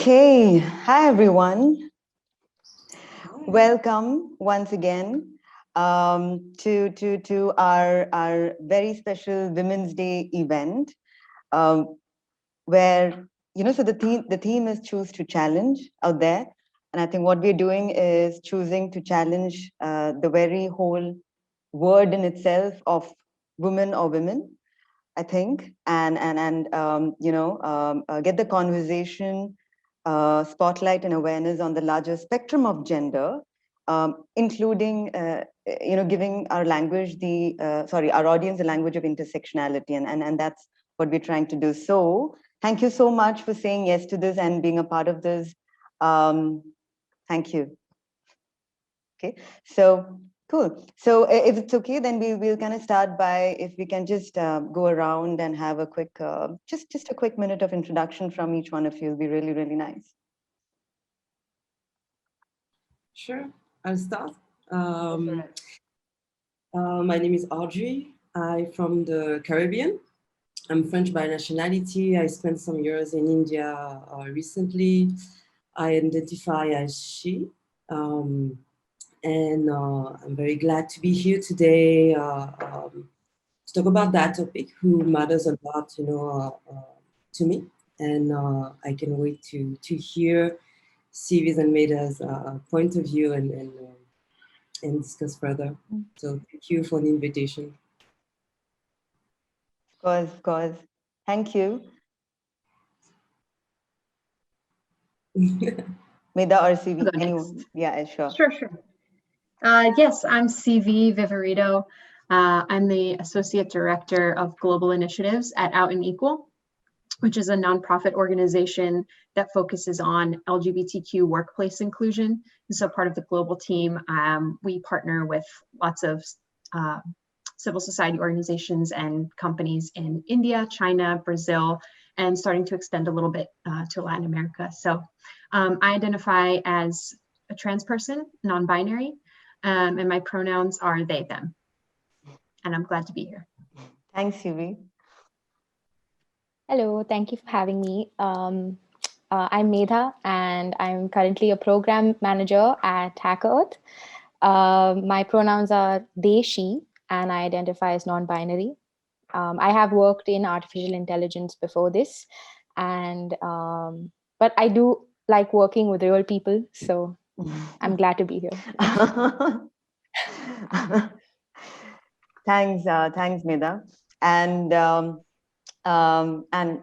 Okay, hi everyone. Welcome once again to our very special Women's Day event, um, where so the theme is choose to challenge out there, and I think what we're doing is choosing to challenge the very whole word in itself of woman or women. I think, and get the conversation, spotlight and awareness on the larger spectrum of gender, including, giving our language our audience the language of intersectionality, and that's what we're trying to do. So, thank you so much for saying yes to this and being a part of this. Thank you. Okay, so cool. So if it's okay, then we'll kind of start by, if we can just go around and have a quick, just a quick minute of introduction from each one of you. It'll be really, really nice. Sure, I'll start. My name is Audrey. I'm from the Caribbean. I'm French by nationality. I spent some years in India recently. I identify as she. And I'm very glad to be here today to talk about that topic, who matters a lot, to me. And I can wait to hear Sivi's and Meda's point of view and discuss further. So thank you for the invitation. Of course. Thank you. Meda or CV, anyone? Yeah, sure. Sure. Yes, I'm CV Viverito. I'm the Associate Director of Global Initiatives at Out and Equal, which is a nonprofit organization that focuses on LGBTQ workplace inclusion. And so part of the global team, we partner with lots of civil society organizations and companies in India, China, Brazil, and starting to extend a little bit to Latin America. So I identify as a trans person, non-binary, and my pronouns are they, them. And I'm glad to be here. Thanks, CV. Hello, thank you for having me. I'm Medha, and I'm currently a program manager at Hackerearth. My pronouns are they, she, and I identify as non-binary. I have worked in artificial intelligence before this, and but I do like working with real people, so I'm glad to be here. Thanks, Medha. And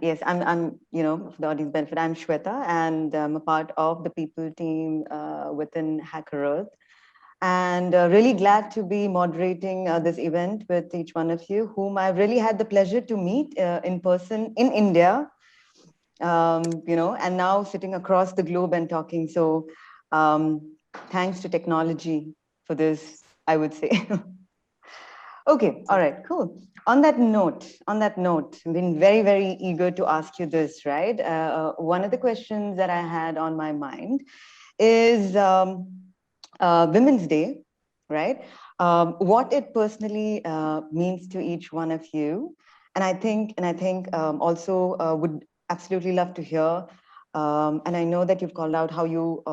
yes, I'm for the audience benefit, I'm Shweta, and I'm a part of the people team within Hackerearth. And really glad to be moderating this event with each one of you, whom I've really had the pleasure to meet in person in India, and now sitting across the globe and talking. So thanks to technology for this, I would say. Okay, all right, cool. On that note, I've been very, very eager to ask you this, right? One of the questions that I had on my mind is Women's Day, right? What it personally means to each one of you, and I think also would absolutely love to hear. And I know that you've called out how you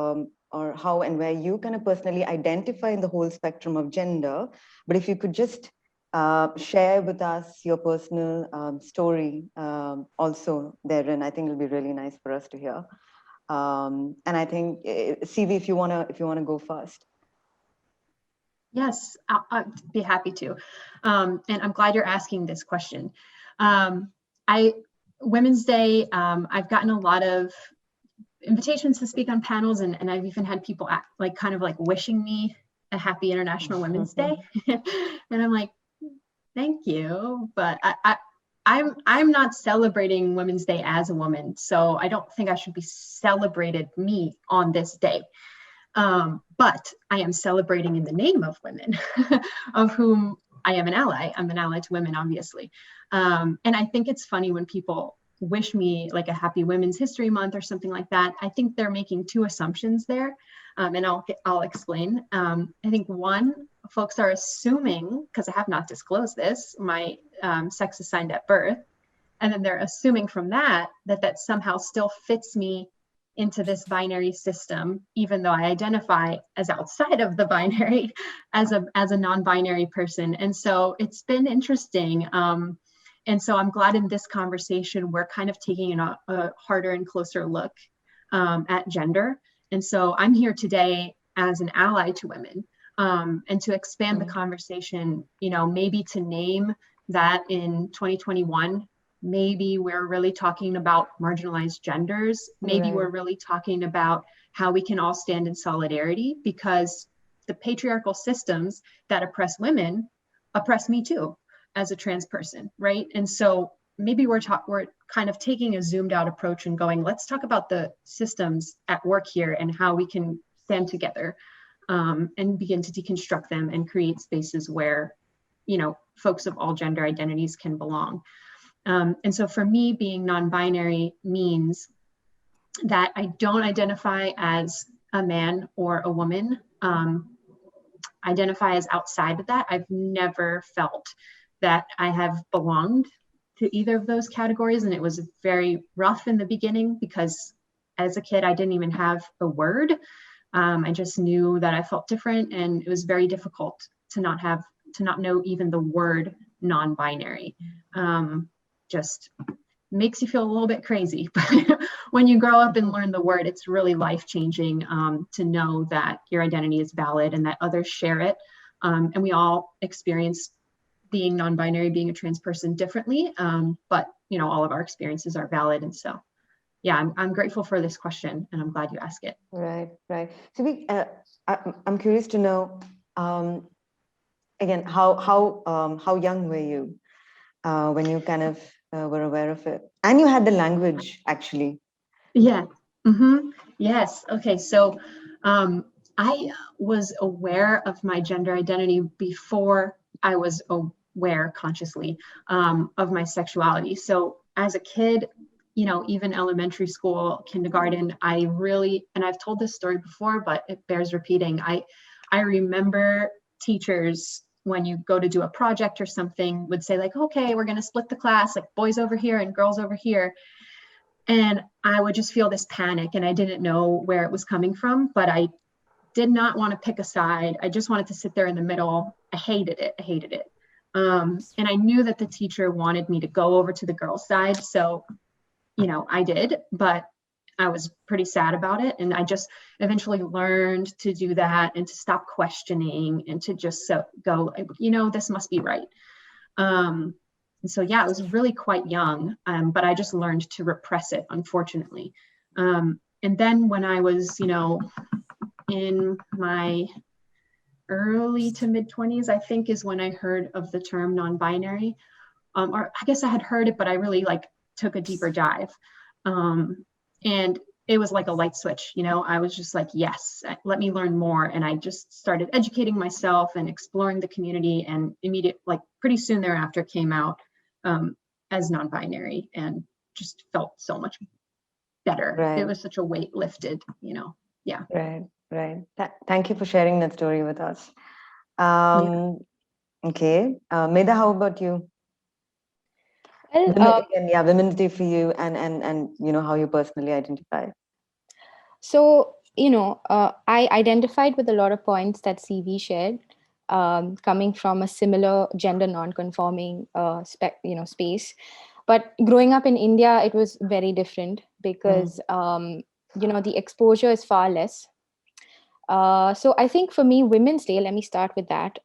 or how and where you kind of personally identify in the whole spectrum of gender. But if you could just share with us your personal story also therein, I think it'll be really nice for us to hear. And I think, CV, if you wanna go first. Yes, I'd be happy to. And I'm glad you're asking this question. Women's Day, I've gotten a lot of invitations to speak on panels, and I've even had people kind of wishing me a happy International Women's Day. And I'm like, thank you, but I'm not celebrating Women's Day as a woman, so I don't think I should be celebrated me on this day. But I am celebrating in the name of women, of whom I am an ally. I'm an ally to women, obviously. And I think it's funny when people wish me like a happy Women's History Month or something like that. I think they're making two assumptions there, and I'll explain. I think one, folks are assuming, because I have not disclosed this, my sex assigned at birth, and then they're assuming from that somehow still fits me into this binary system, even though I identify as outside of the binary as a non-binary person. And so it's been interesting. And so I'm glad in this conversation, we're kind of taking a harder and closer look at gender. And so I'm here today as an ally to women, and to expand the conversation, maybe to name that in 2021, maybe we're really talking about marginalized genders. Maybe we're really talking about how we can all stand in solidarity, because the patriarchal systems that oppress women oppress me too as a trans person, right? And so maybe we're kind of taking a zoomed out approach and going, let's talk about the systems at work here and how we can stand together, and begin to deconstruct them and create spaces where, folks of all gender identities can belong. And so for me, being non-binary means that I don't identify as a man or a woman. Identify as outside of that. I've never felt that I have belonged to either of those categories. And it was very rough in the beginning, because as a kid, I didn't even have a word. I just knew that I felt different, and it was very difficult to not know even the word non-binary. Just makes you feel a little bit crazy. But when you grow up and learn the word, it's really life-changing, to know that your identity is valid and that others share it. And we all experience being non-binary, being a trans person differently. But all of our experiences are valid. And so, yeah, I'm grateful for this question, and I'm glad you asked it. Right. So I'm curious to know, again, how young were you when you kind of were aware of it, and you had the language actually? Yeah. Yes. Okay. So I was aware of my gender identity before I was aware consciously of my sexuality. So as a kid, even elementary school, kindergarten, I really, and I've told this story before, but it bears repeating. I remember teachers, when you go to do a project or something, would say like, okay, we're going to split the class, like boys over here and girls over here. And I would just feel this panic, and I didn't know where it was coming from, but I did not want to pick a side. I just wanted to sit there in the middle. I hated it. And I knew that the teacher wanted me to go over to the girls' side. So, I did, but I was pretty sad about it. And I just eventually learned to do that and to stop questioning and to just go, this must be right. And so, yeah, I was really quite young, but I just learned to repress it, unfortunately. And then when I was, in my early to mid 20s, I think, is when I heard of the term non-binary. Or I guess I had heard it, but I really took a deeper dive. And it was like a light switch, I was just like, yes, let me learn more. And I just started educating myself and exploring the community, and pretty soon thereafter came out as non-binary, and just felt so much better. Right. It was such a weight lifted, yeah. Right. Thank you for sharing that story with us. Okay. Medha, how about you? Well, Women's Day for you, and how you personally identify. So, I identified with a lot of points that CV shared, coming from a similar gender non-conforming space. But growing up in India, it was very different, because, the exposure is far less. So I think for me, Women's Day, let me start with that.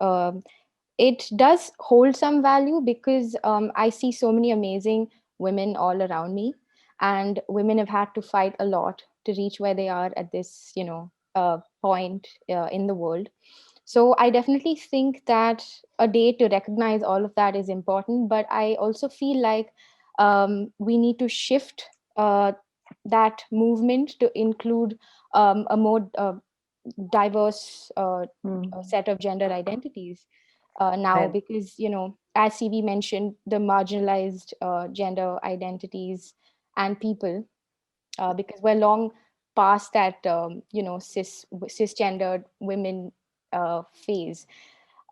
It does hold some value, because I see so many amazing women all around me, and women have had to fight a lot to reach where they are at this, point in the world. So I definitely think that a day to recognize all of that is important, but I also feel like we need to shift that movement to include a more diverse set of gender identities now, Right. because, as CV mentioned, the marginalized gender identities and people, because we're long past that, cisgendered women phase.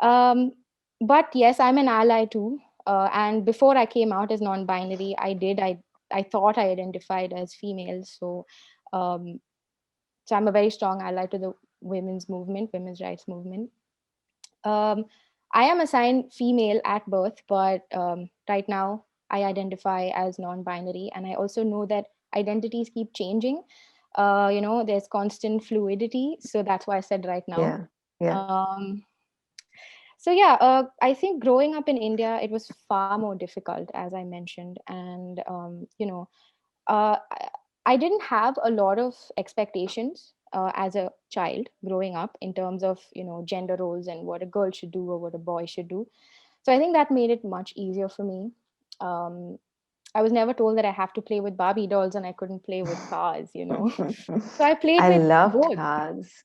But yes, I'm an ally too. And before I came out as non-binary, I thought I identified as female. So So I'm a very strong ally to the women's rights movement. I am assigned female at birth, but right now I identify as non-binary, and I also know that identities keep changing. There's constant fluidity, so that's why I said right now. So yeah, I think growing up in India, it was far more difficult, as I mentioned, and uh, I I didn't have a lot of expectations as a child growing up in terms of gender roles and what a girl should do or what a boy should do. So I think that made it much easier for me. Um, I was never told that I have to play with Barbie dolls and I couldn't play with cars. So I played I with loved both. cars.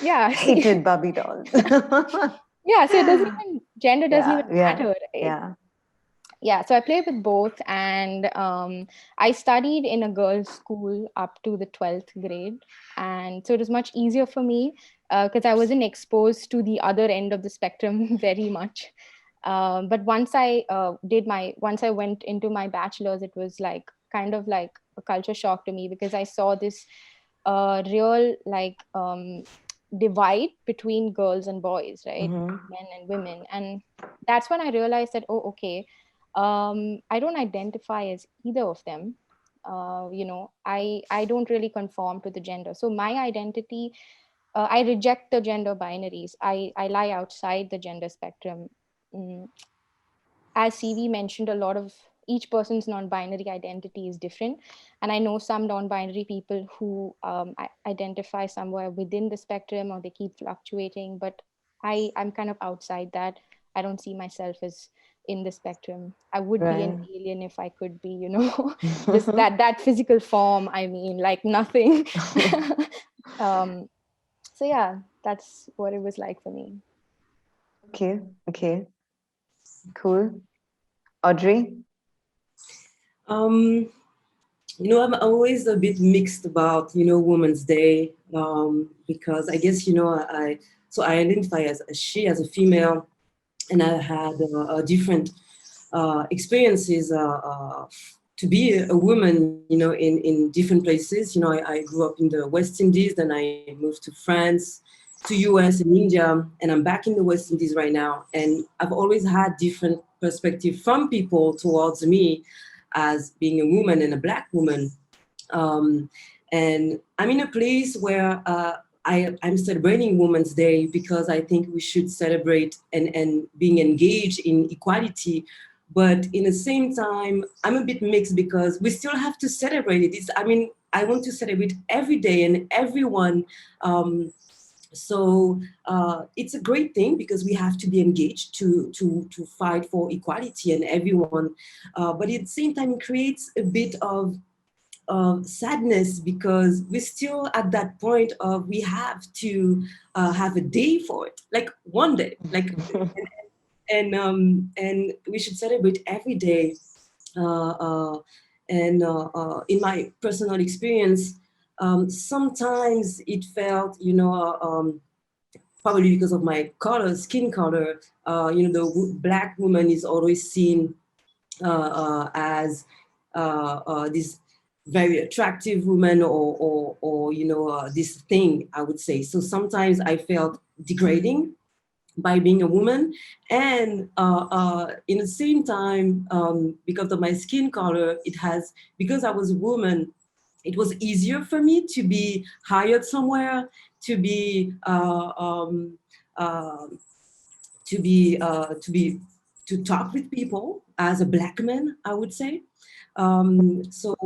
Yeah. Hated Barbie dolls. Yeah. So it doesn't even gender doesn't even yeah, matter, right? yeah. Yeah, so I played with both, and I studied in a girls' school up to the 12th grade, and so it was much easier for me because I wasn't exposed to the other end of the spectrum very much. But once I went into my bachelor's, it was like kind of like a culture shock to me because I saw this real divide between girls and boys, right? Men and women, and that's when I realized that, oh, okay, I don't identify as either of them. I don't really conform to the gender. So my identity, I reject the gender binaries. I lie outside the gender spectrum. Mm, as CV mentioned, a lot of each person's non-binary identity is different, and I know some non-binary people who identify somewhere within the spectrum, or they keep fluctuating. But I'm kind of outside that. I don't see myself as in the spectrum. I would be an Right. alien if I could be, just that physical form. I mean, like nothing. um, so yeah, that's what it was like for me. Okay. Cool. Audrey? I'm always a bit mixed about, Women's Day, because I guess, so I identify as a she, as a female, and I had different experiences to be a woman, in different places. I grew up in the West Indies, then I moved to France, to US and India, and I'm back in the West Indies right now. And I've always had different perspective from people towards me as being a woman and a Black woman. And I'm in a place where I'm celebrating Women's Day because I think we should celebrate and being engaged in equality. But in the same time, I'm a bit mixed because we still have to celebrate it. I want to celebrate every day and everyone. So it's a great thing because we have to be engaged to fight for equality and everyone. But at the same time, it creates a bit of sadness because we're still at that point of we have to have a day for it, like one day, like and we should celebrate every day. Uh, uh, in my personal experience, sometimes it felt, probably because of my skin color, the Black woman is always seen as this very attractive woman or this thing, I would say. So sometimes I felt degrading by being a woman, and in the same time, because of my skin color, because I was a woman, it was easier for me to be hired somewhere, to be uh, to talk with people as a Black man, I would say. So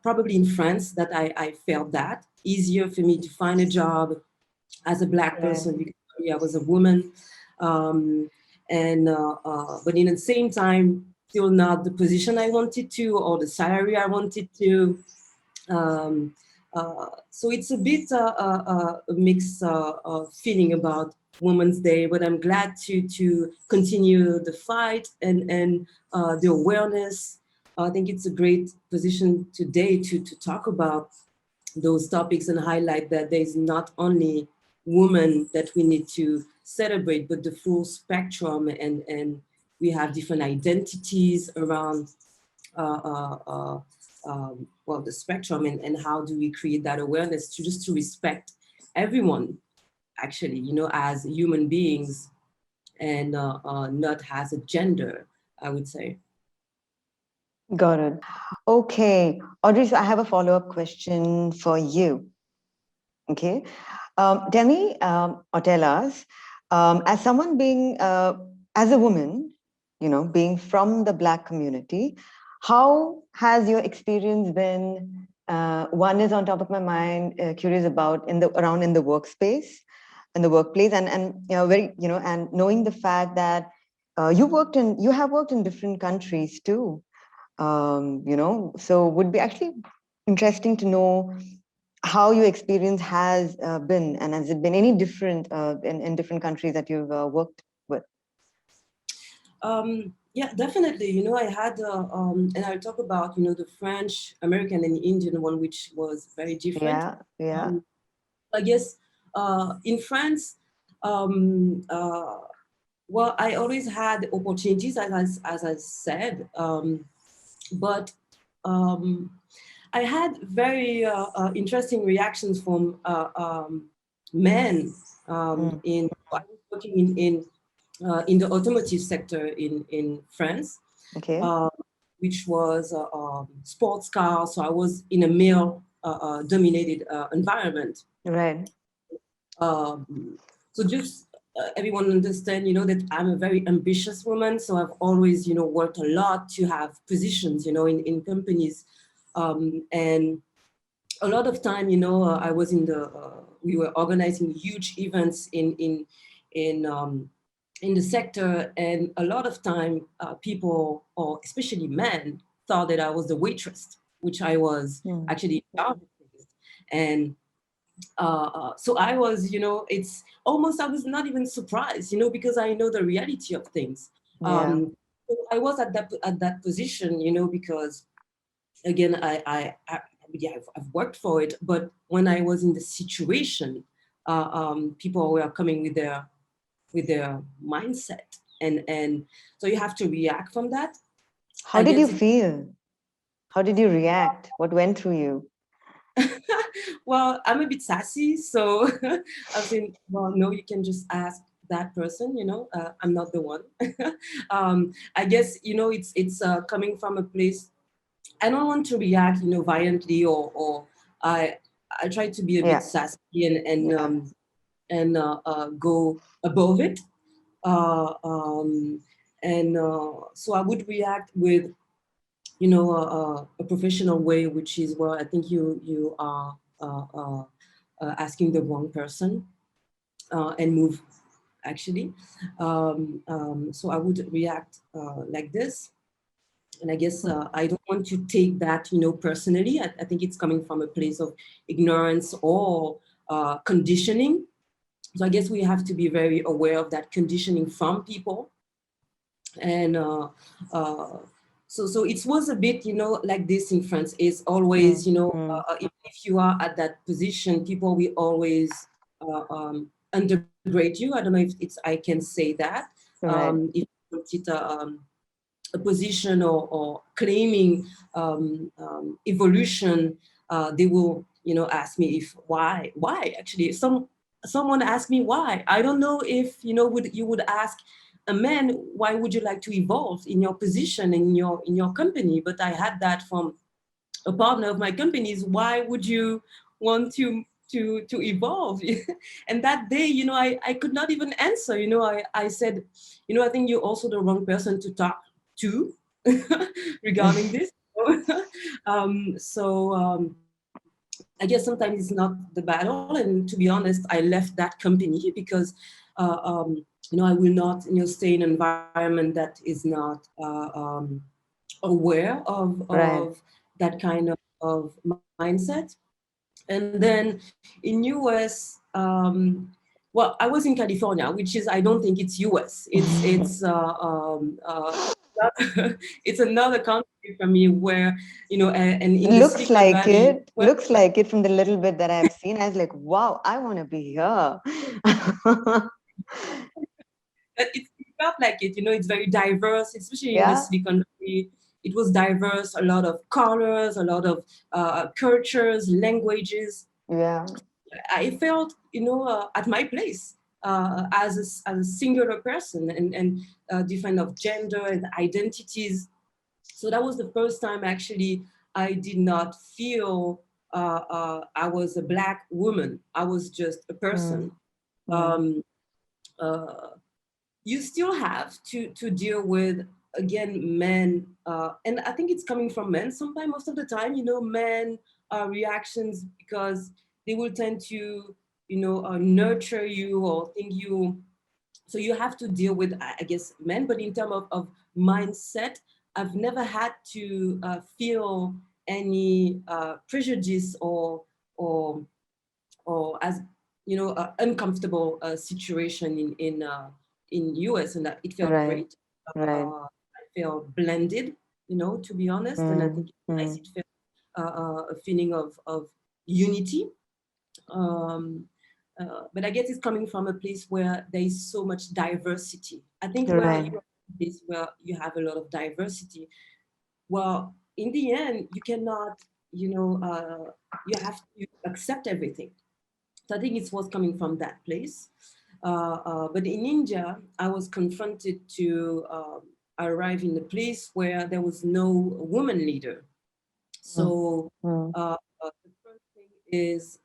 probably in France that I felt that easier for me to find a job as a Black person because I was a woman. Um, but in the same time, still not the position I wanted to or the salary I wanted to. Um, so it's a bit a mixed feeling about Women's Day, but I'm glad to continue the fight and the awareness. I think it's a great position today to talk about those topics and highlight that there's not only women that we need to celebrate, but the full spectrum, and we have different identities around uh, uh, uh, well, the spectrum, and how do we create that awareness to just to respect everyone, actually, as human beings, and not as a gender, I would say. Got it. Okay, Audrey, so I have a follow-up question for you. Okay, tell me, or tell us, as someone being, as a woman, being from the Black community, how has your experience been? One is on top of my mind, curious about around in the workspace, in the workplace, and very, and knowing the fact that you have worked in different countries too. So would be actually interesting to know how your experience has been, and has it been any different in different countries that you've worked with? Yeah, definitely. I had, and I'll talk about, the French, American, and Indian one, which was very different. Yeah. I guess in France, well, I always had opportunities, as I said, but I had very interesting reactions from men in. I was working in the automotive sector in France, Okay. which was sports cars. So I was in a male dominated environment. Right. So just everyone understand, that I'm a very ambitious woman. So I've always, worked a lot to have positions, in companies. And a lot of time, I was we were organizing huge events in the sector, and a lot of time people, or especially men, thought that I was the waitress, which I was actually not. And so I was, it's almost, I was not even surprised, because I know the reality of things. So I was at that position, because again, yeah, I've worked for it, but when I was in the situation, people were coming with their mindset, and so you have to react from that. How did you feel? How did you react? What went through you? Well, I'm a bit sassy, so I was saying, well, no, you can just ask that person, I'm not the one. I guess, it's coming from a place, I don't want to react, violently, or I try to be a bit sassy and go above it. So I would react with, a professional way, which is where I think you are asking the wrong person, and move, actually. So I would react like this. And I guess I don't want to take that, personally. I think it's coming from a place of ignorance or conditioning. So I guess we have to be very aware of that conditioning from people. And so it was a bit, like this in France. It's always, even if you are at that position, people will always undergrade you. I don't know if I can say that. If you put it a position or claiming evolution, they will, ask me why actually. Someone asked me why. I don't know if, you would ask a man, why would you like to evolve in your position in your company? But I had that from a partner of my companies. Why would you want to evolve? And that day, I could not even answer. I said, I think you're also the wrong person to talk to regarding this. I guess sometimes it's not the battle. And to be honest, I left that company because I will not, stay in an environment that is not aware of that kind of mindset. And then in US, well, I was in California, which is, I don't think it's US. It's it's another country for me where, and in the Looks Silicon like Valley, it. Looks like it from the little bit that I've seen. I was like, wow, I want to be here. It felt like it, it's very diverse, especially in the Silicon Valley. it was diverse, a lot of colors, a lot of cultures, languages. Yeah. I felt, at my place as a singular person and different of gender and identities. So that was the first time actually I did not feel I was a Black woman. I was just a person. Um, uh, you still have to deal with, again, men, and I think it's coming from men sometimes, most of the time, men reactions, because they will tend to nurture you or think you, so you have to deal with, I guess, men. But in terms of mindset, I've never had to feel any prejudice or or as uncomfortable situation in US, and that it felt Right. great. Right. I felt blended, to be honest, and I think it's nice. It felt a feeling of unity. Um, but I guess it's coming from a place where there is so much diversity. I think where Right. you're a place where you have a lot of diversity, well, in the end, you cannot, you have to accept everything. So I think it was coming from that place. But in India, I was confronted to arrive in a place where there was no woman leader. So the first thing is,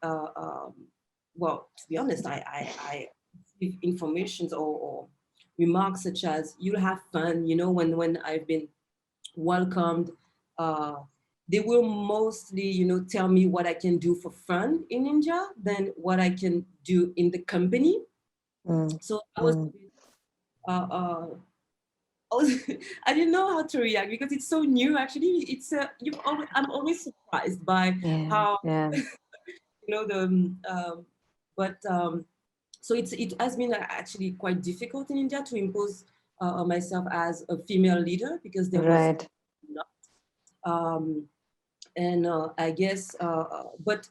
well, to be honest, I receive information or remarks such as, "You'll have fun," when I've been welcomed. Uh, they will mostly, tell me what I can do for fun in India than what I can do in the company. So I was a bit, I was, I didn't know how to react because it's so new. Actually, I'm always surprised by Yeah. how Yeah. the but so it has been actually quite difficult in India to impose on myself as a female leader because there was Right. not. Um, and I guess, but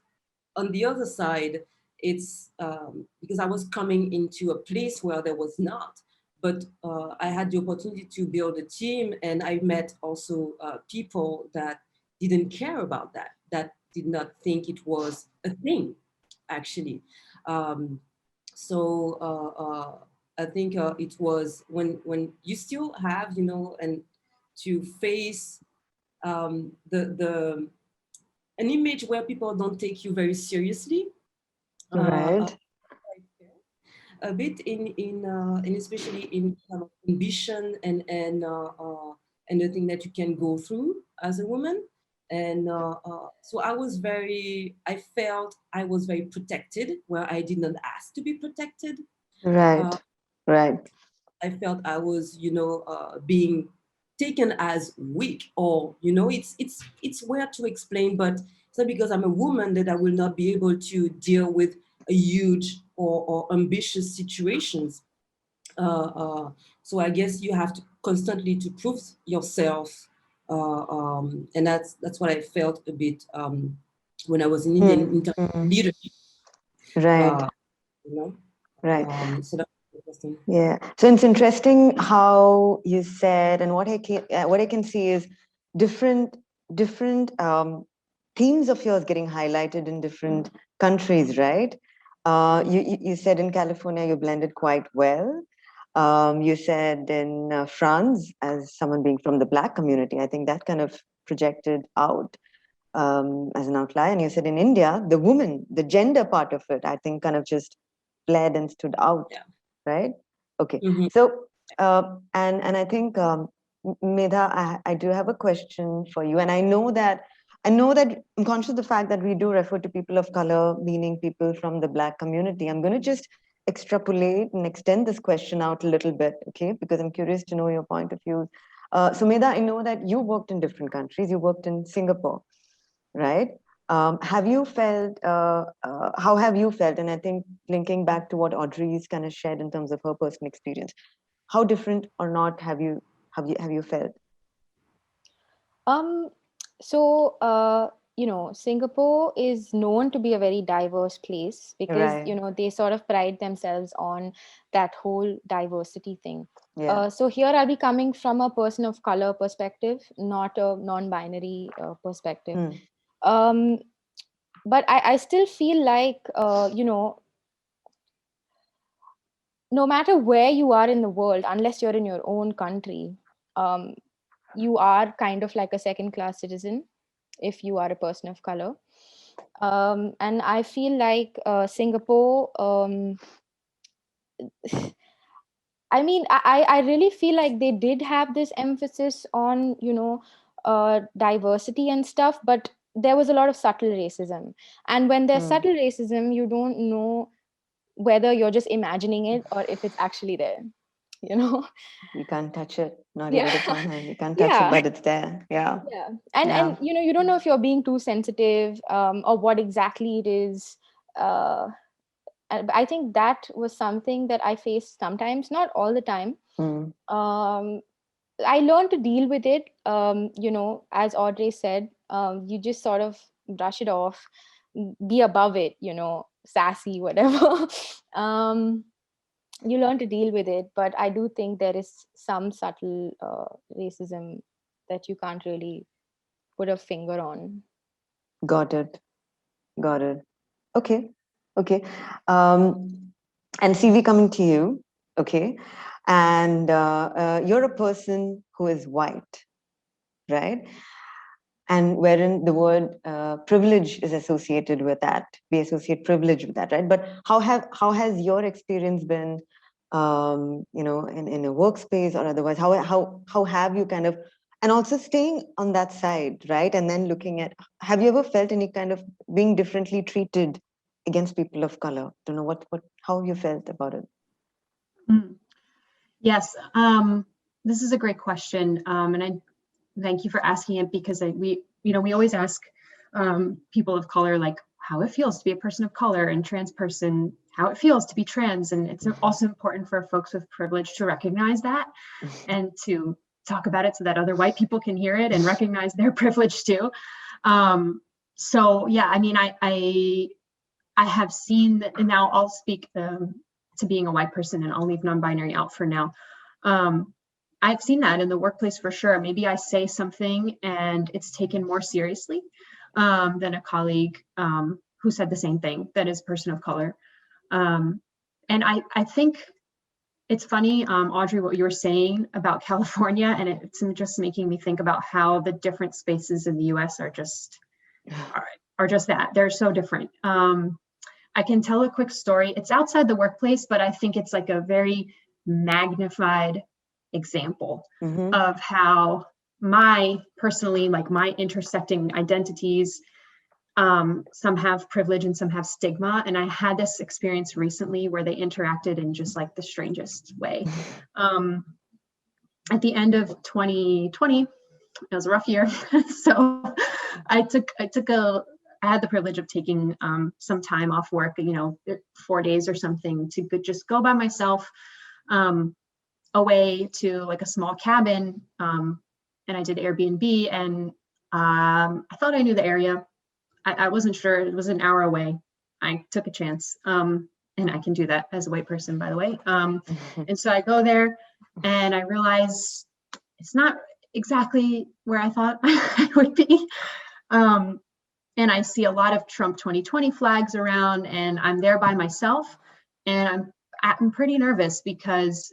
on the other side, it's because I was coming into a place where there was not, but I had the opportunity to build a team, and I met also people that didn't care about that did not think it was a thing, actually. Um, so I think it was when you still have, and to face the an image where people don't take you very seriously. Right. A bit and especially in kind of ambition and the thing that you can go through as a woman. And so I felt I was very protected where I did not ask to be protected. Right. Right. I felt I was, being taken as weak, or it's weird to explain, but it's not because I'm a woman that I will not be able to deal with a huge or ambitious situations. So I guess you have to constantly to prove yourself, and that's what I felt a bit when I was in India in terms of leadership. Right. Uh, you know, Right. so that's interesting. Yeah. So it's interesting how you said, and what I can see is different themes of yours getting highlighted in different countries, right? You said in California you blended quite well. You said in France, as someone being from the Black community, I think that kind of projected out as an outlier. And you said in India, the woman, the gender part of it, I think kind of just bled and stood out, Yeah. right? Okay. Mhm. So, and I think, Medha, I do have a question for you. And I know that I'm conscious of the fact that we do refer to people of color, meaning people from the Black community. I'm going to just extrapolate and extend this question out a little bit, okay? Because I'm curious to know your point of view. So, Medha, I know that you worked in different countries. You worked in Singapore, right? Have you felt, how have you felt? And I think linking back to what Audrey's kind of shared in terms of her personal experience, how different or not have you felt? Um, so Singapore is known to be a very diverse place because, Right. they sort of pride themselves on that whole diversity thing. Yeah. So here I'll be coming from a person of color perspective, not a non-binary perspective. Hmm. But I still feel like, no matter where you are in the world, unless you're in your own country, um, you are kind of like a second-class citizen if you are a person of color. And I feel like Singapore, I mean, I really feel like they did have this emphasis on, diversity and stuff, but there was a lot of subtle racism. And when there's Hmm. subtle racism, you don't know whether you're just imagining it or if it's actually there, you know? You can't touch it, not Yeah. even with one hand. You can't touch it, Yeah. but it's there. Yeah. Yeah. And Yeah. you don't know if you're being too sensitive, or what exactly it is. I think that was something that I faced sometimes, not all the time. Hmm. Um, I learned to deal with it. As Audrey said, you just sort of brush it off, be above it, sassy, whatever. um, you learn to deal with it, but I do think there is some subtle racism that you can't really put a finger on. Got it. Got it. Okay. Okay. And CV coming to you. Okay. And you're a person who is white, right? And wherein the word privilege is associated with that. We associate privilege with that, right? But how has your experience been, in a workspace or otherwise? How have you kind of, and also staying on that side, right? And then looking at, have you ever felt any kind of being differently treated against people of color? Don't know how you felt about it. Mm. Yes, this is a great question, and I thank you for asking it because we always ask people of color like how it feels to be a person of color and trans person, how it feels to be trans, and it's also important for folks with privilege to recognize that and to talk about it so that other white people can hear it and recognize their privilege too. So yeah, I mean, I have seen that, and now I'll speak to being a white person, and I'll leave non-binary out for now. I've seen that in the workplace for sure. Maybe I say something and it's taken more seriously than a colleague who said the same thing that is a person of color. And I think it's funny, Audrey, what you were saying about California, and it's just making me think about how the different spaces in the US are just that. They're so different. I can tell a quick story. It's outside the workplace, but I think it's like a very magnified example Mm-hmm. of how my intersecting identities, some have privilege and some have stigma. And I had this experience recently where they interacted in just like the strangest way. At the end of 2020, it was a rough year. So I had the privilege of taking some time off work, 4 days or something, to just go by myself away to like a small cabin. And I did Airbnb, and I thought I knew the area. I wasn't sure. It was an hour away. I took a chance. And I can do that as a white person, by the way. And so I go there and I realize it's not exactly where I thought I would be. And I see a lot of Trump 2020 flags around, and I'm there by myself. And I'm pretty nervous because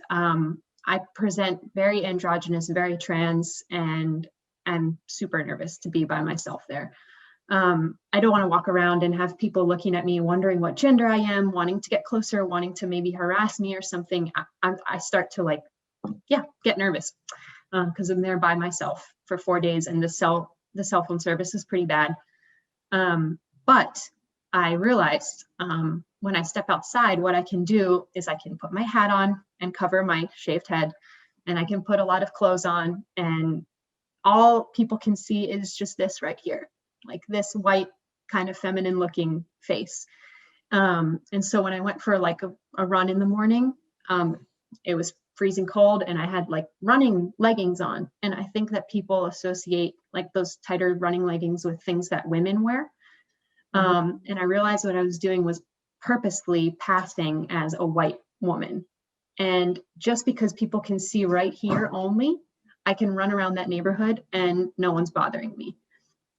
I present very androgynous, very trans, and I'm super nervous to be by myself there. I don't want to walk around and have people looking at me, wondering what gender I am, wanting to get closer, wanting to maybe harass me or something. I start to get nervous because I'm there by myself for 4 days, and the cell phone service is pretty bad. But I realized when I step outside, what I can do is I can put my hat on and cover my shaved head, and I can put a lot of clothes on, and all people can see is just this right here, like this white kind of feminine looking face. And so when I went for like a run in the morning, it was freezing cold and I had like running leggings on. And I think that people associate like those tighter running leggings with things that women wear. And I realized what I was doing was purposely passing as a white woman. And just because people can see right here only, I can run around that neighborhood and no one's bothering me.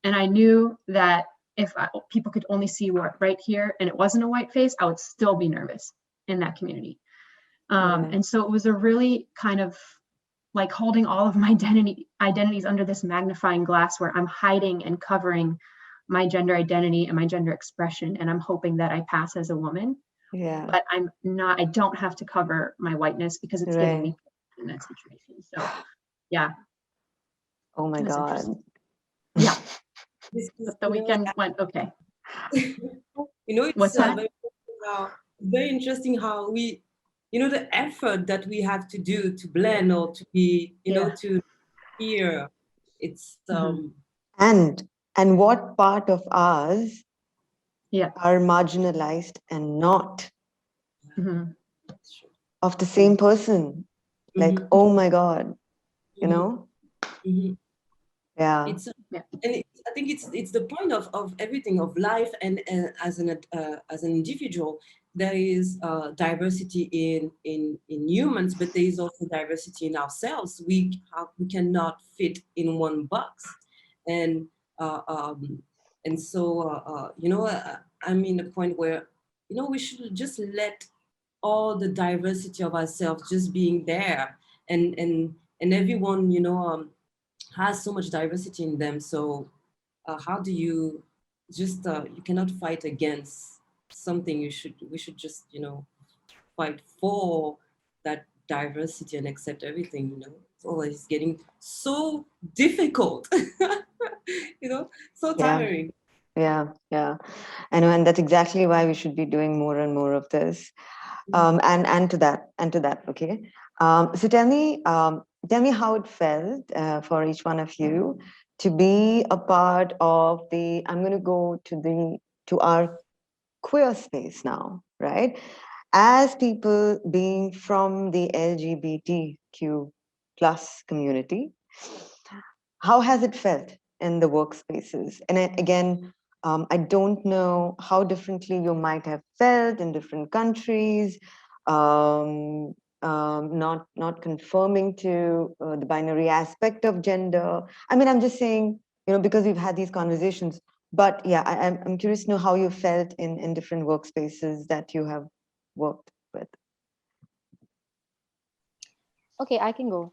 And I knew that if people could only see right here and it wasn't a white face, I would still be nervous in that community. And so it was a really kind of like holding all of my identities under this magnifying glass where I'm hiding and covering my gender identity and my gender expression. And I'm hoping that I pass as a woman. Yeah. But I don't have to cover my whiteness because it's giving me in that situation. So yeah. Oh my God. Yeah. This is, The weekend went okay. It's What's that? very interesting how we, the effort that we have to do to blend or to be, to hear. It's and what part of us yeah are marginalized and not Sure. of the same person. Like, oh my God, you know? Yeah. It's and I think it's the point of everything of life, and as an individual, there is diversity in humans, but there is also diversity in ourselves. We cannot fit in one box, and so I'm in a point where we should just let all the diversity of ourselves just being there, and everyone has so much diversity in them. So how do you just you cannot fight against something. We should just fight for that diversity and accept everything. It's always getting so difficult. So tiring. Yeah. I know, and that's exactly why we should be doing more and more of this. And to that, okay. So tell me how it felt for each one of you to be a part of the. I'm going to go to our queer space now, right? As people being from the LGBTQ plus community, how has it felt in the workspaces? And again, I don't know how differently you might have felt in different countries, not conforming to the binary aspect of gender. I mean, I'm just saying, because we've had these conversations. But yeah, I'm curious to know how you felt in different workspaces that you have worked with. Okay, I can go.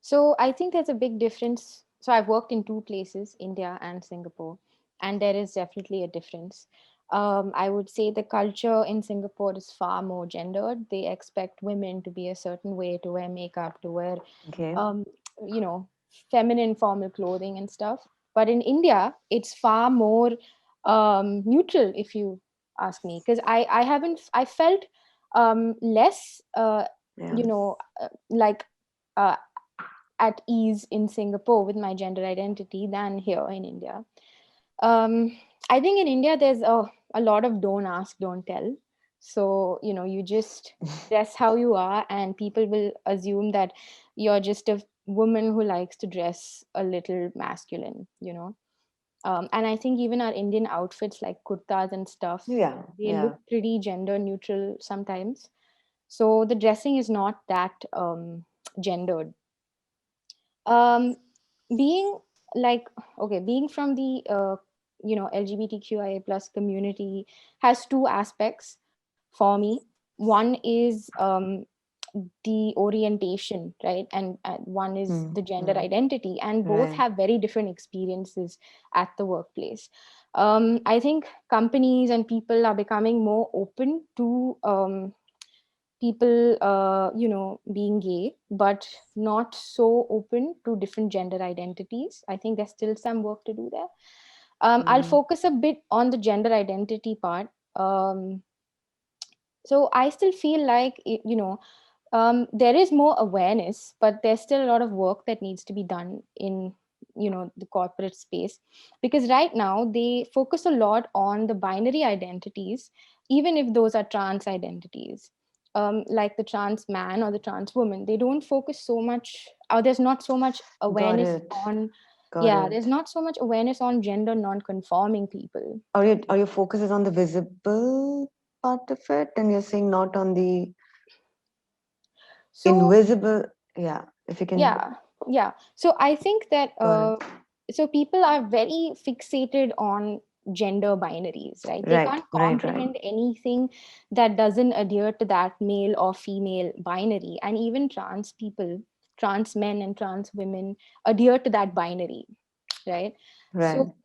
So I think there's a big difference. So I've worked in two places, India and Singapore, and there is definitely a difference. I would say the culture in Singapore is far more gendered. They expect women to be a certain way, to wear makeup, to wear, Okay. Feminine formal clothing and stuff. But in India, it's far more neutral, if you ask me, because I felt less, like at ease in Singapore with my gender identity than here in India. I think in India, there's a lot of don't ask, don't tell. So, you just dress how you are, and people will assume that you're just a woman who likes to dress a little masculine, And I think even our Indian outfits like kurtas and stuff, they look pretty gender neutral sometimes. So the dressing is not that gendered. Being being from the LGBTQIA plus community has two aspects for me. One is the orientation, right, and one is the gender identity, and both have very different experiences at the workplace. I think companies and people are becoming more open to people being gay, but not so open to different gender identities. I think there's still some work to do there. I'll focus a bit on the gender identity part. So I still feel like there is more awareness, but there's still a lot of work that needs to be done in the corporate space, because right now they focus a lot on the binary identities, even if those are trans identities. like the trans man or the trans woman, they don't focus so much, or there's not so much awareness it. on, Got it. there's not so much awareness on gender non-conforming people. Are your focus is on the visible part of it, and you're saying not on the So invisible? Yeah, if you can. yeah. So I think that Got so people are very fixated on gender binaries, right? They can't Right. comprehend anything that doesn't adhere to that male or female binary. And even trans people, trans men and trans women adhere to that binary, right? Right. So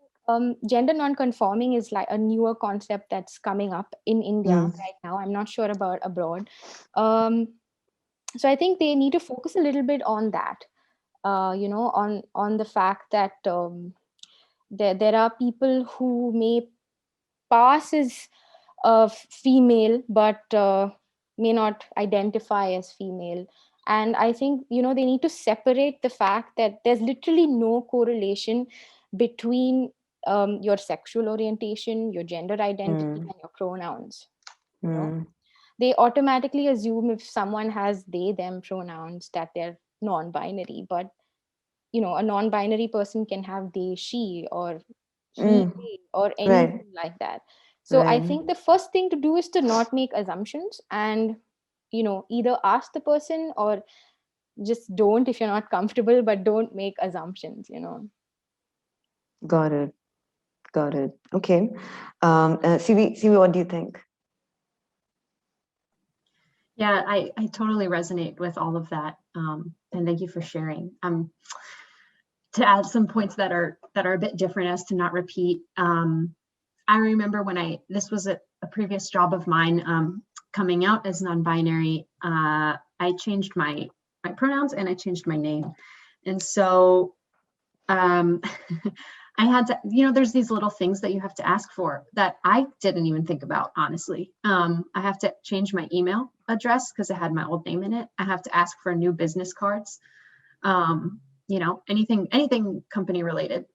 gender non-conforming is like a newer concept that's coming up in India right now. I'm not sure about abroad. So I think they need to focus a little bit on that, on the fact that there are people who may pass as female but may not identify as female. And I think they need to separate the fact that there's literally no correlation between your sexual orientation, your gender identity, and your pronouns. They automatically assume if someone has they them pronouns that they're non-binary, but a non-binary person can have they she or he they, or anything like that. So I think the first thing to do is to not make assumptions, and either ask the person or just don't if you're not comfortable, but don't make assumptions. Got it. Okay. CV, what do you think? Yeah, I totally resonate with all of that. And thank you for sharing. To add some points that are a bit different as to not repeat. I remember when this was a previous job of mine, coming out as non-binary, I changed my pronouns and I changed my name. And so I had to, there's these little things that you have to ask for that I didn't even think about, honestly. I have to change my email address because it had my old name in it. I have to ask for new business cards. Anything company related,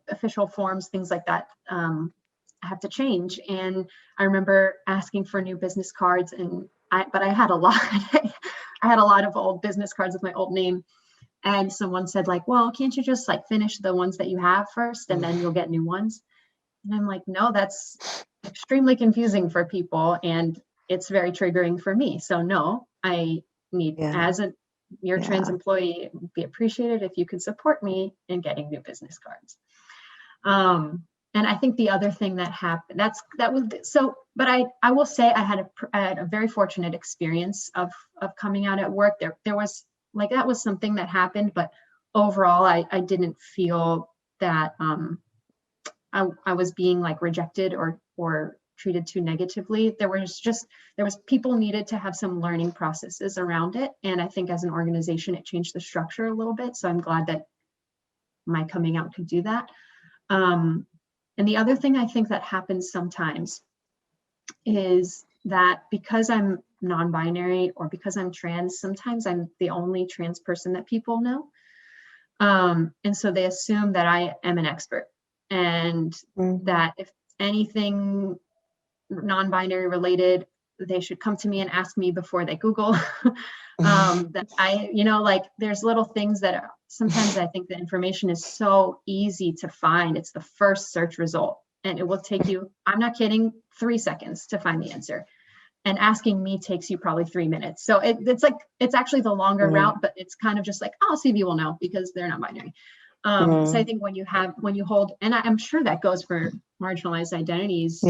official forms, things like that. I have to change. And I remember asking for new business cards, but I had a lot. I had a lot of old business cards with my old name. And someone said, like, well, can't you just like finish the ones that you have first and then you'll get new ones? And I'm like, no, that's extremely confusing for people and it's very triggering for me. So no, I need, as your trans employee, be appreciated if you could support me in getting new business cards. And I think the other thing that happened, but I will say I had a very fortunate experience of coming out at work. There was, like, that was something that happened, but overall, I didn't feel that I was being like rejected or treated too negatively. There was people needed to have some learning processes around it. And I think as an organization, it changed the structure a little bit. So I'm glad that my coming out could do that. And the other thing I think that happens sometimes is that because I'm non-binary or because I'm trans, sometimes I'm the only trans person that people know. And so they assume that I am an expert and that if anything non-binary related, they should come to me and ask me before they Google. That like there's little things that sometimes I think the information is so easy to find. It's the first search result and it will take you, I'm not kidding, 3 seconds to find the answer. And asking me takes you probably 3 minutes. So it's actually the longer route, but it's kind of just like, oh, CV will know because they're not binary. So I think when you hold, and I'm sure that goes for marginalized identities,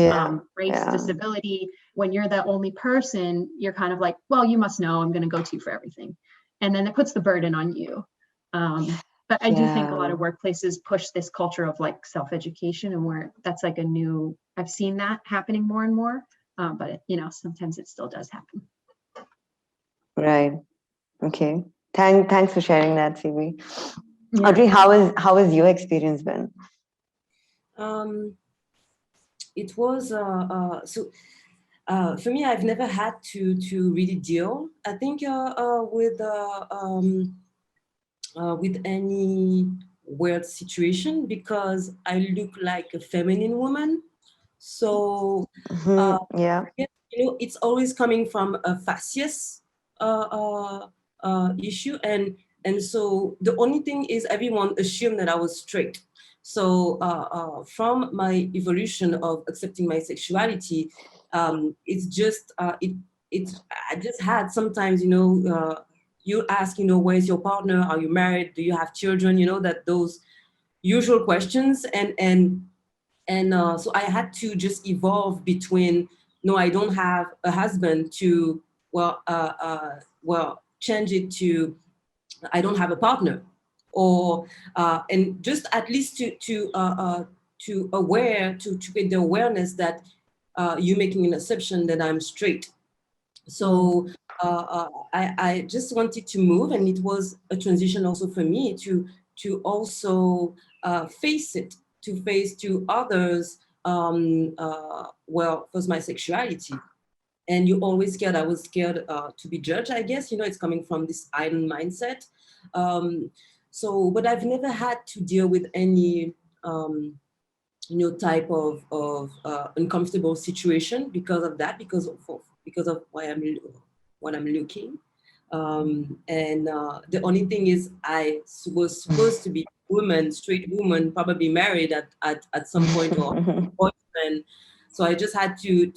race, disability, when you're the only person, you're kind of like, well, you must know, I'm going to go to you for everything. And then it puts the burden on you. But I do think a lot of workplaces push this culture of like self-education and where that's like I've seen that happening more and more. But sometimes it still does happen. Right. Okay. Thanks for sharing that, CV. Yeah. Audrey, how has your experience been? It was for me. I've never had to really deal, I think, with any weird situation because I look like a feminine woman. So I get it's always coming from a faciès issue, and so the only thing is everyone assumed that I was straight. So from my evolution of accepting my sexuality, it's just I just had sometimes, you ask, where's your partner? Are you married? Do you have children? That those usual questions, and so I had to just evolve between, no, I don't have a husband, to change it to, I don't have a partner, or and just at least to get the awareness that you're making an assumption that I'm straight. So I just wanted to move, and it was a transition also for me to also face it, to face to others, first my sexuality. And you're always scared. I was scared to be judged, I guess. It's coming from this island mindset. But I've never had to deal with any type of uncomfortable situation because of that, because of what I'm looking. And the only thing is, I was supposed to be straight woman, probably married at some point, or boyfriend. So I just had to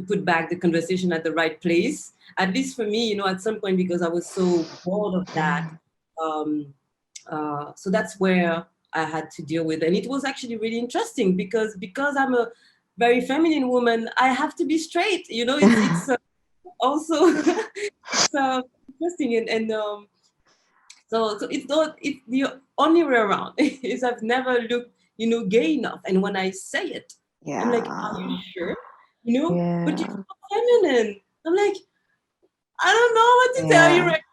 put back the conversation at the right place, at least for me, at some point, because I was so bored of that. So that's where I had to deal with, and it was actually really interesting because I'm a very feminine woman, I have to be straight. It's also it's interesting, and so it's the only way around. Is I've never looked gay enough, and when I say it, I'm like, are you sure? But you're so feminine. I'm like, I don't know what to tell you right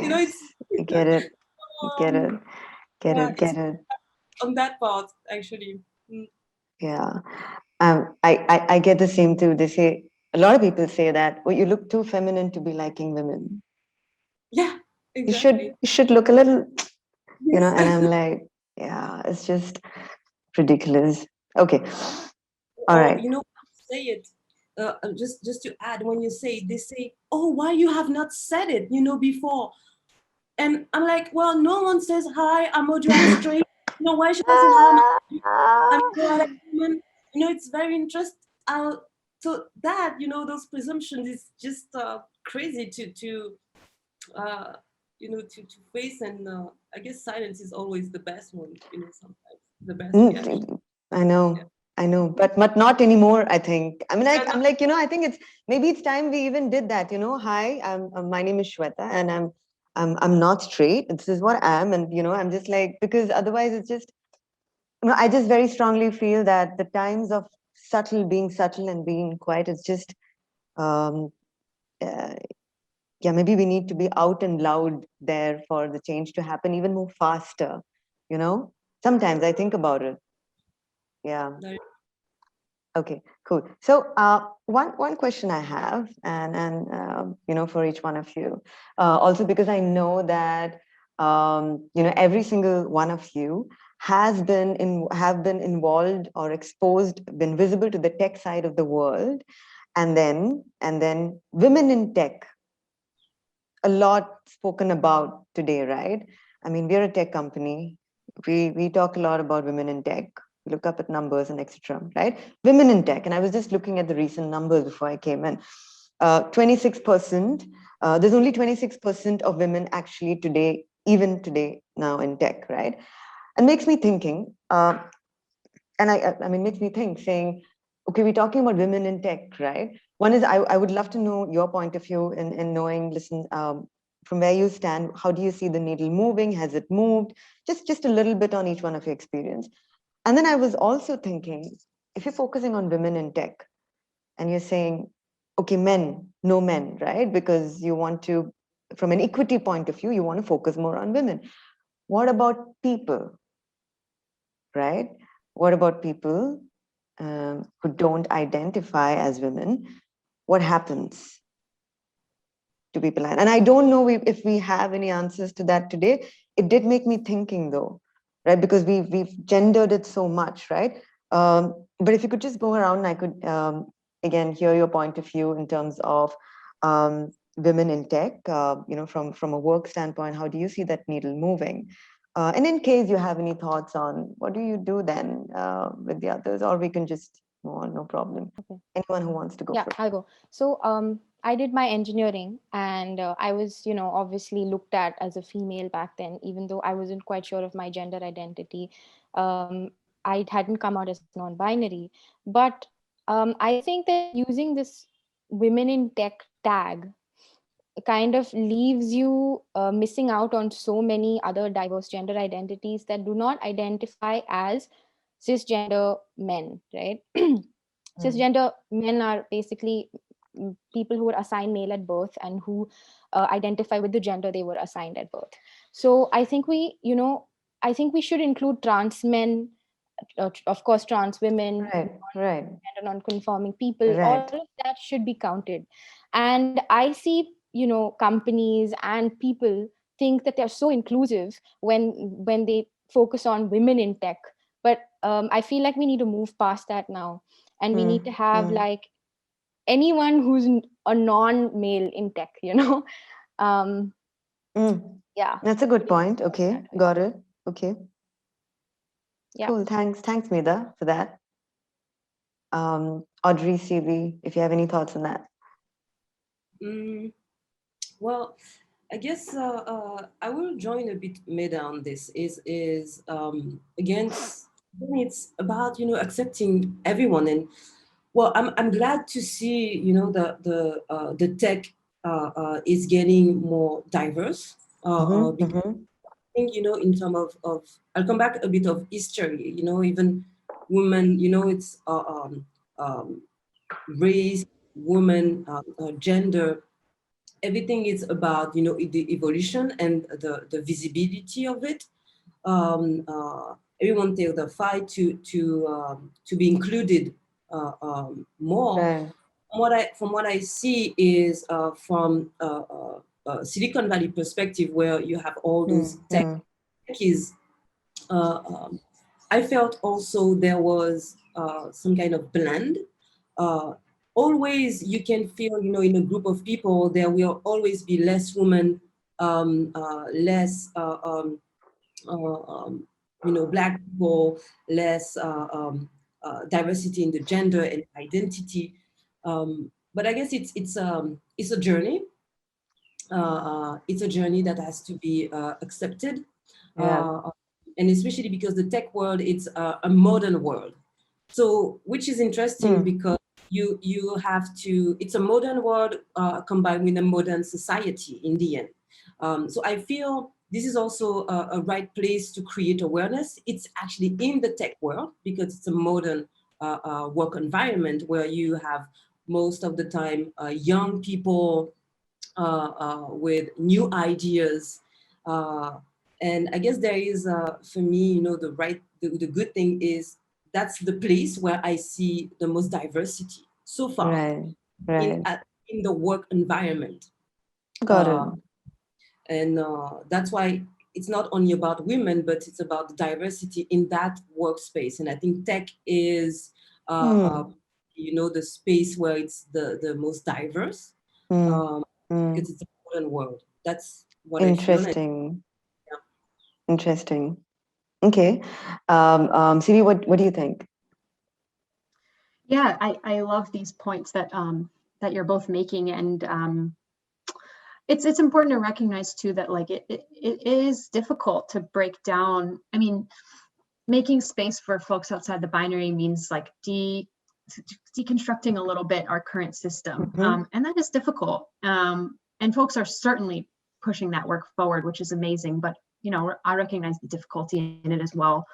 now. It's Get it. Get it. Get yeah, it. Get it. on that part, actually. Yeah. I get the same too. They say, a lot of people say that, well, you look too feminine to be liking women. Yeah, exactly. You should look a little, Yes. and I'm like, yeah, it's just ridiculous. Okay. All right. Say it. Just to add, when you say it, they say, oh, why you have not said it, before? And I'm like, well, no one says, hi, I'm Audrey, I'm straight. Why should I say, hi, I'm a woman? It's very interesting. So that, those presumptions is just crazy to face. And I guess silence is always the best one, sometimes the best reaction. I know, but not anymore, I think. I'm like, I think it's time we even did that, hi, my name is Shweta, and I'm not straight. This is what I am. And, I'm just like, because otherwise it's just, I just very strongly feel that the times of being subtle and being quiet, it's just, yeah, maybe we need to be out and loud there for the change to happen even more faster, Sometimes I think about it. Yeah. Okay, cool. So one question I have, and for each one of you, also because I know that every single one of you have been involved or exposed, been visible to the tech side of the world, and then women in tech, a lot spoken about today, right? I mean, we're a tech company. We talk a lot about women in tech. We look up at numbers and etc. Right? Women in tech, and I was just looking at the recent numbers before I came in. 26%. There's only 26% of women actually today, even today now in tech, right? And makes me thinking. And I mean, makes me think, saying, okay, we're talking about women in tech, right? One is, I would love to know your point of view in knowing, listen, from where you stand, how do you see the needle moving? Has it moved? Just a little bit on each one of your experience. And then I was also thinking, if you're focusing on women in tech and you're saying, okay, no men, right? Because you want to, from an equity point of view, you want to focus more on women. What about people, right? What about people who don't identify as women? What happens to people? And I don't know if we have any answers to that today. It did make me thinking though, right? Because we've gendered it so much, right? But if you could just go around, I could again hear your point of view in terms of women in tech. From a work standpoint, how do you see that needle moving? And in case you have any thoughts on what do you do then with the others, or we can just move on, no problem. Okay. Anyone who wants to go Yeah, first. I'll go. So I did my engineering, and I was, obviously looked at as a female back then, even though I wasn't quite sure of my gender identity. I hadn't come out as non-binary, but I think that using this women in tech tag kind of leaves you missing out on so many other diverse gender identities that do not identify as cisgender men, right? Cisgender men are basically people who were assigned male at birth and who identify with the gender they were assigned at birth. So I think I think we should include trans men, of course, trans women, Right. gender non-conforming people. All Right. of that should be counted. And I see, companies and people think that they're so inclusive when they focus on women in tech. But I feel like we need to move past that now, and we need to have like anyone who's a non-male in tech. um yeah, That's a good point. Okay, got it. Okay, yeah. cool. Thanks, Medha, for that. Audrey, CV, if you have any thoughts on that. Well, I guess I will join a bit Meda on this. Again, it's about accepting everyone, and well, I'm glad to see the tech is getting more diverse. Because I think in terms of I'll come back a bit of history. Even women. It's race, woman, gender. Everything is about the evolution and the visibility of it. Everyone take the fight to be included more. Right. From what I see is from Silicon Valley perspective, where you have all those techies. I felt also there was some kind of blend. Always you can feel, in a group of people, there will always be less women, less, Black people, less diversity in the gender and identity. But I guess it's a journey. It's a journey that has to be accepted. Yeah. And especially because the tech world, it's a modern world. So, which is interesting because you have to, it's a modern world combined with a modern society in the end. So I feel this is also a right place to create awareness. It's actually in the tech world because it's a modern work environment where you have most of the time young people with new ideas. And I guess there is, for me, the good thing is that's the place where I see the most diversity so far Right. in the work environment. Got it. And that's why it's not only about women, but it's about the diversity in that workspace. And I think tech is, the space where it's the most diverse. Because it's a modern world. That's what I feel. Interesting. Okay. CV, what do you think? Yeah, I love these points that that you're both making, and it's important to recognize too that like it is difficult to break down. I mean, making space for folks outside the binary means like deconstructing a little bit our current system, and that is difficult. And folks are certainly pushing that work forward, which is amazing. But I recognize the difficulty in it as well.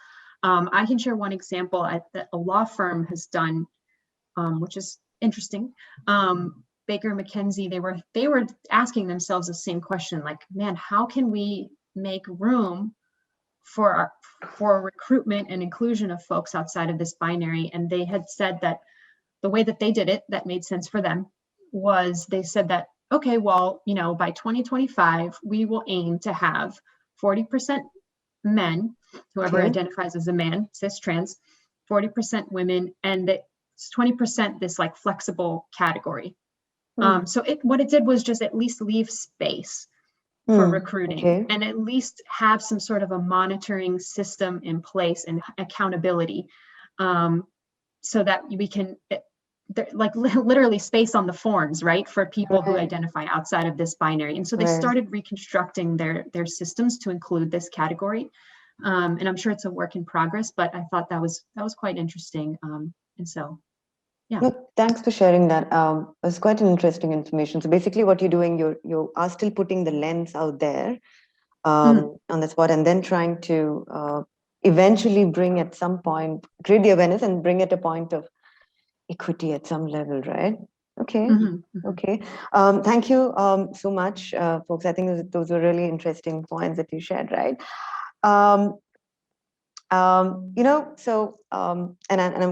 I can share one example that a law firm has done, which is interesting. Baker McKenzie, they were asking themselves the same question, like, man, how can we make room for recruitment and inclusion of folks outside of this binary? And they had said that the way that they did it that made sense for them was they said that, okay, well, by 2025, we will aim to have 40% men, whoever identifies as a man, cis, trans, 40% women, and it's 20% this like flexible category. So what it did was just at least leave space for recruiting, and at least have some sort of a monitoring system in place and accountability, so that we can like literally space on the forms, right, for people who identify outside of this binary. And so they started reconstructing their systems to include this category. And I'm sure it's a work in progress, but I thought that was quite interesting. And so, yeah. No, thanks for sharing that. It was quite an interesting information. So basically what you're doing, you are still putting the lens out there on the spot, and then trying to eventually bring at some point, create the awareness and bring at a point of equity at some level, right? Okay. Okay. Thank you so much, folks. I think those were really interesting points that you shared, right? And I'm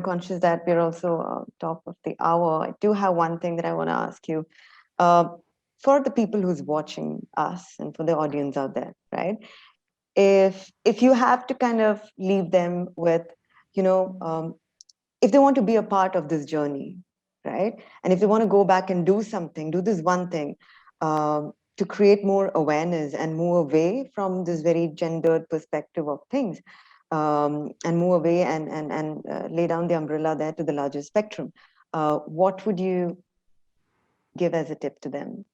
conscious that we're also top of the hour. I do have one thing that I want to ask you. For the people who's watching us and for the audience out there, right? If you have to kind of leave them with, if they want to be a part of this journey, right? And if they want to go back and do something, do this one thing to create more awareness and move away from this very gendered perspective of things, and move away and lay down the umbrella there to the larger spectrum, what would you give as a tip to them?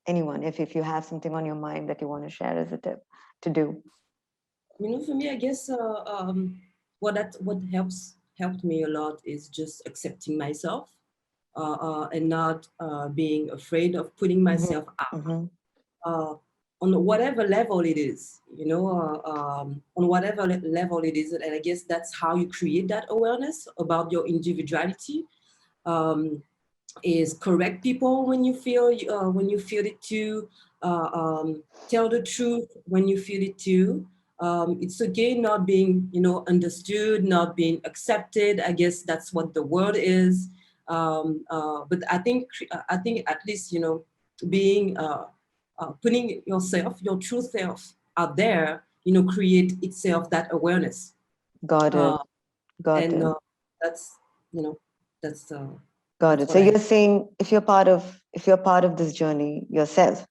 Anyone, if you have something on your mind that you want to share as a tip to do. For me, I guess what helped me a lot is just accepting myself and not being afraid of putting myself out on whatever level it is, on whatever level it is. And I guess that's how you create that awareness about your individuality. Is correct people when you feel it too. Tell the truth when you feel it too. It's again not being understood, not being accepted. I guess that's what the word is. But I think at least being putting yourself, your true self out there, create itself that awareness. Got it. And that's that's. Got it. So you're saying if you're part of this journey yourself,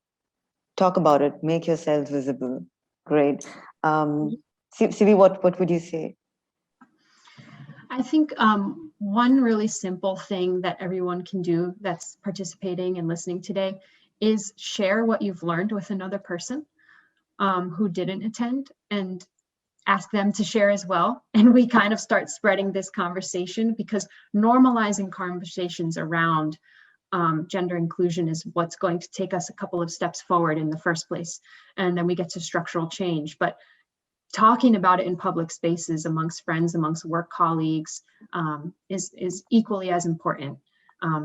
talk about it, make yourself visible. Great. Sivi, what would you say? I think one really simple thing that everyone can do that's participating and listening today is share what you've learned with another person who didn't attend, and ask them to share as well. And we kind of start spreading this conversation, because normalizing conversations around gender inclusion is what's going to take us a couple of steps forward in the first place. And then we get to structural change. But talking about it in public spaces amongst friends, amongst work colleagues, is equally as important,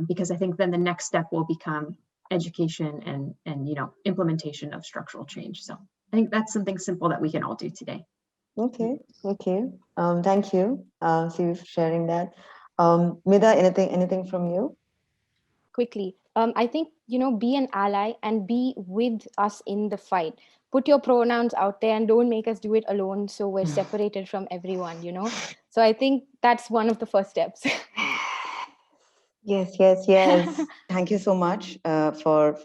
because I think then the next step will become education and implementation of structural change. So I think that's something simple that we can all do today. Okay. Thank you, Sivi, for sharing that. Mida, anything from you? Quickly, I think be an ally and be with us in the fight. Put your pronouns out there and don't make us do it alone, so we're separated from everyone. So I think that's one of the first steps. Yes. Thank you so much for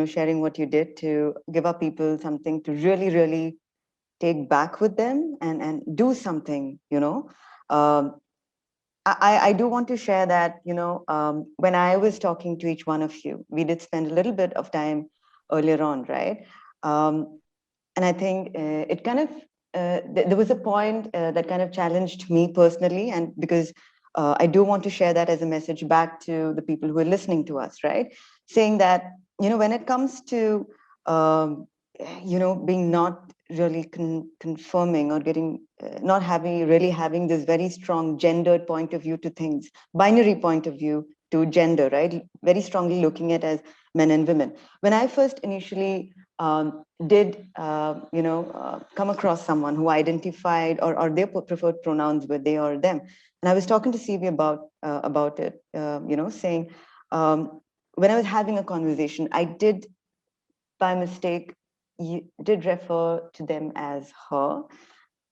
sharing what you did to give our people something to really take back with them and do something. I do want to share that, when I was talking to each one of you, we did spend a little bit of time earlier on, right? And I think it kind of, there was a point that kind of challenged me personally, and because I do want to share that as a message back to the people who are listening to us, right? Saying that, when it comes to, being not really confirming or getting not really having this very strong gendered point of view to things, binary point of view to gender, right? Very strongly looking at as men and women. When I first initially did come across someone who identified or their preferred pronouns were they or them, and I was talking to CV about it, saying when I was having a conversation, I did by mistake did refer to them as her,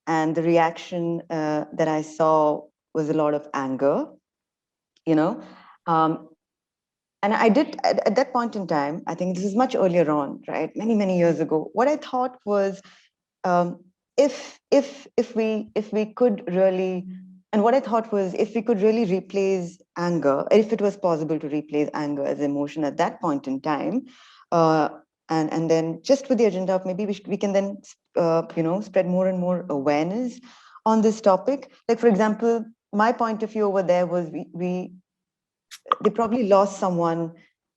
and the reaction that I saw was a lot of anger, you know. And I did, at that point in time, I think this is much earlier on, right? Many, many years ago, what I thought was, if we could really, and what I thought was, if we could really replace anger, if it was possible to replace anger as emotion at that point in time, and then just with the agenda of maybe we can then spread more and more awareness on this topic. Like, for example, my point of view over there was they probably lost someone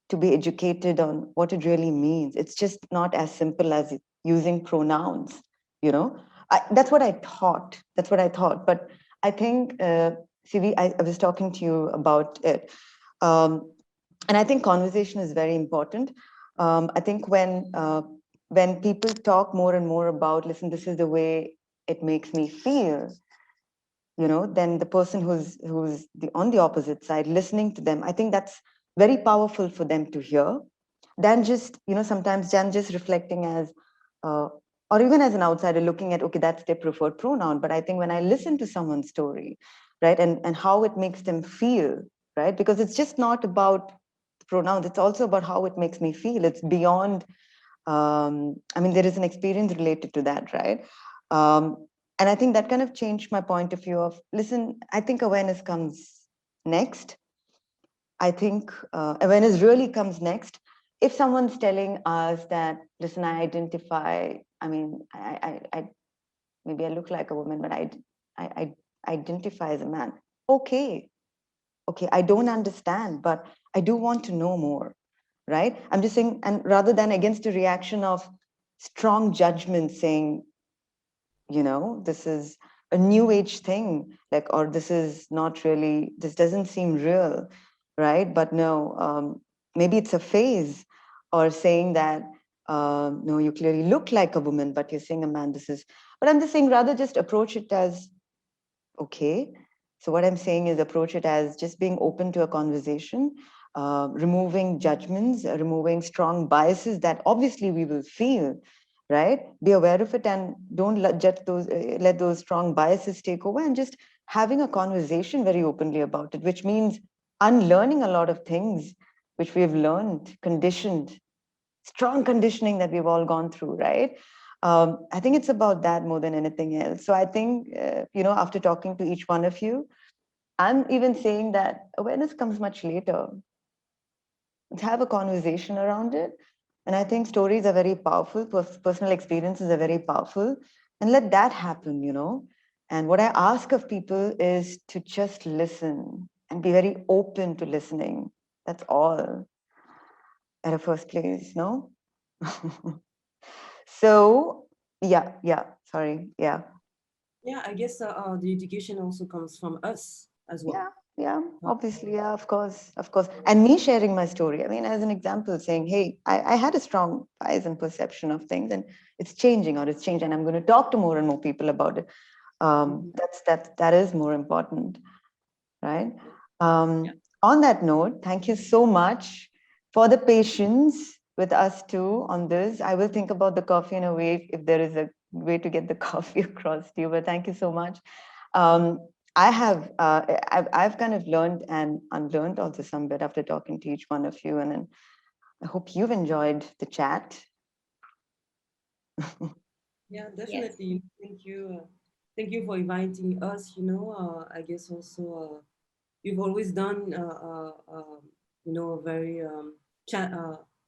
to be educated on what it really means. It's just not as simple as using pronouns, you know. That's what I thought. That's what I thought. But I think, Sivi, I was talking to you about it. And I think conversation is very important. I think when people talk more and more about, listen, this is the way it makes me feel, then the person who's on the opposite side, listening to them, I think that's very powerful for them to hear, than just, sometimes than just reflecting as, or even as an outsider looking at, okay, that's their preferred pronoun. But I think when I listen to someone's story, right, and how it makes them feel, right, because it's just not about pronouns, it's also about how it makes me feel. It's beyond, there is an experience related to that, right? And I think that kind of changed my point of view of, listen, I think awareness comes next. I think awareness really comes next. If someone's telling us that, listen, I identify, I maybe I look like a woman, but I identify as a man. Okay, I don't understand, but I do want to know more, right? I'm just saying, and rather than against a reaction of strong judgment saying, this is a new age thing, like, or this is not really, this doesn't seem real, right? But no, maybe it's a phase, or saying that, no, you clearly look like a woman, but you're saying a man, but I'm just saying, rather just approach it as, okay. So what I'm saying is approach it as just being open to a conversation, removing judgments, removing strong biases that obviously we will feel, right? Be aware of it, and don't let those strong biases take over, and just having a conversation very openly about it, which means unlearning a lot of things which we've learned, conditioned, strong conditioning that we've all gone through, right? I think it's about that more than anything else. So I think, after talking to each one of you, I'm even saying that awareness comes much later. Let's have a conversation around it. And I think stories are very powerful. Personal experiences are very powerful. And let that happen, And what I ask of people is to just listen and be very open to listening. That's all at a first place, no? So, yeah, sorry, yeah. Yeah, I guess the education also comes from us as well. Yeah, obviously, yeah, of course. And me sharing my story, as an example, saying, hey, I had a strong bias and perception of things, and it's changing, or it's changed, and I'm going to talk to more and more people about it. That is more important, right? On that note, thank you so much for the patience with us too on this. I will think about the coffee in a way, if there is a way to get the coffee across to you, but thank you so much. I've kind of learned and unlearned also some bit after talking to each one of you, and then I hope you've enjoyed the chat. Yeah, definitely. Yes. Thank you for inviting us. I guess also you've always done a very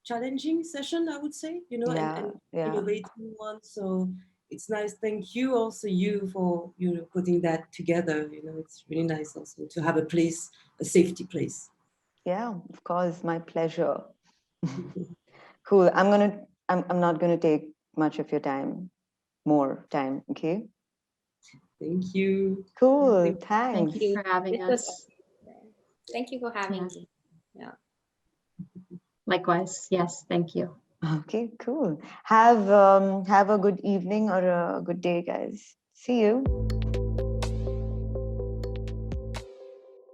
challenging session, I would say. And innovating one. So it's nice. Thank you also for putting that together. It's really nice also to have a safety place. Yeah, of course, my pleasure. Cool. I'm not gonna take much of your time, more time. Okay. Thank you. Cool. Thanks. Thank you for having us. Thank you for having me. Yeah. Likewise. Yes. Thank you. Okay. Cool. Have a good evening or a good day, guys. See you.